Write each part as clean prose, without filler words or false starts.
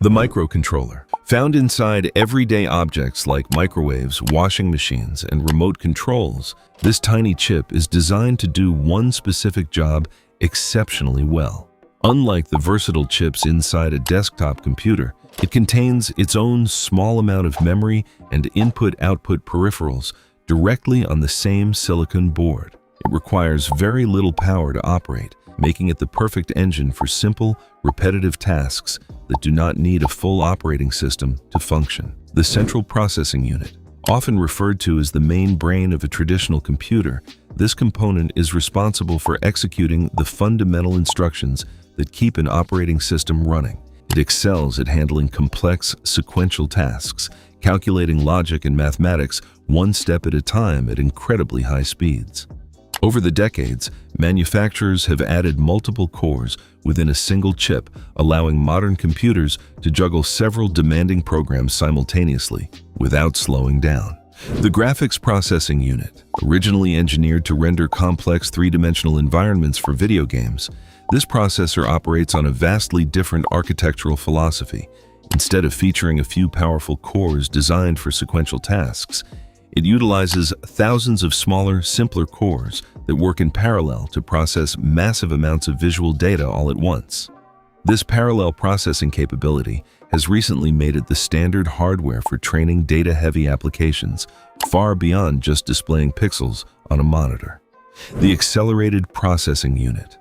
The microcontroller. Found inside everyday objects like microwaves, washing machines, and remote controls, this tiny chip is designed to do one specific job exceptionally well. Unlike the versatile chips inside a desktop computer, it contains its own small amount of memory and input-output peripherals directly on the same silicon board. It requires very little power to operate, making it the perfect engine for simple, repetitive tasks that do not need a full operating system to function. The central processing unit, often referred to as the main brain of a traditional computer, this component is responsible for executing the fundamental instructions that keep an operating system running. It excels at handling complex, sequential tasks, calculating logic and mathematics one step at a time at incredibly high speeds. Over the decades, manufacturers have added multiple cores within a single chip, allowing modern computers to juggle several demanding programs simultaneously without slowing down. The graphics processing unit, originally engineered to render complex three-dimensional environments for video games, this processor operates on a vastly different architectural philosophy. Instead of featuring a few powerful cores designed for sequential tasks, it utilizes thousands of smaller, simpler cores that work in parallel to process massive amounts of visual data all at once. This parallel processing capability has recently made it the standard hardware for training data-heavy applications, far beyond just displaying pixels on a monitor. The accelerated processing unit.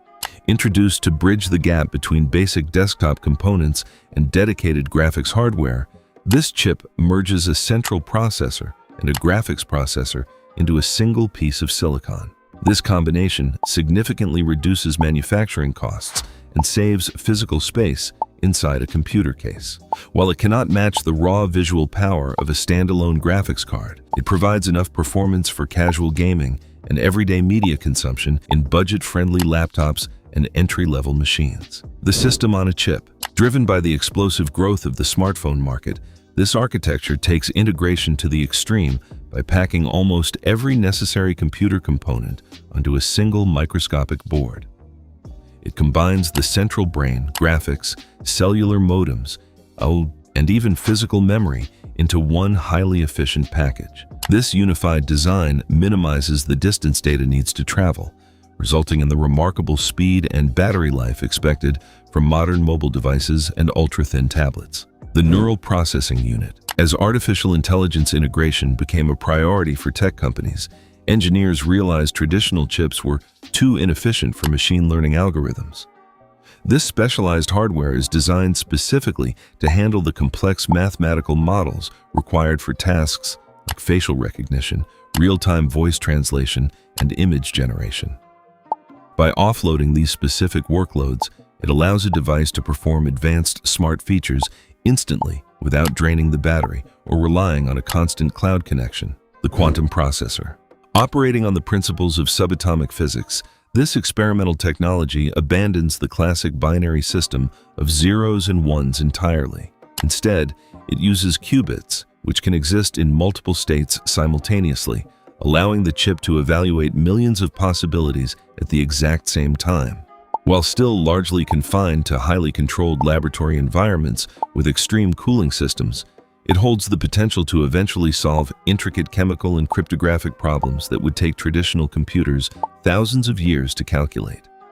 Introduced to bridge the gap between basic desktop components and dedicated graphics hardware, this chip merges a central processor and a graphics processor into a single piece of silicon. This combination significantly reduces manufacturing costs and saves physical space inside a computer case. While it cannot match the raw visual power of a standalone graphics card, it provides enough performance for casual gaming and everyday media consumption in budget-friendly laptops and entry-level machines. The system on a chip. Driven by the explosive growth of the smartphone market, this architecture takes integration to the extreme by packing almost every necessary computer component onto a single microscopic board. It combines the central brain, graphics, cellular modems, and even physical memory into one highly efficient package. This unified design minimizes the distance data needs to travel, resulting in the remarkable speed and battery life expected from modern mobile devices and ultra-thin tablets. The neural processing unit. As artificial intelligence integration became a priority for tech companies, engineers realized traditional chips were too inefficient for machine learning algorithms. This specialized hardware is designed specifically to handle the complex mathematical models required for tasks like facial recognition, real-time voice translation, and image generation. By offloading these specific workloads, it allows a device to perform advanced smart features instantly without draining the battery or relying on a constant cloud connection. The quantum processor. Operating on the principles of subatomic physics, this experimental technology abandons the classic binary system of zeros and ones entirely. Instead, it uses qubits, which can exist in multiple states simultaneously, allowing the chip to evaluate millions of possibilities at the exact same time. While still largely confined to highly controlled laboratory environments with extreme cooling systems, it holds the potential to eventually solve intricate chemical and cryptographic problems that would take traditional computers thousands of years to calculate.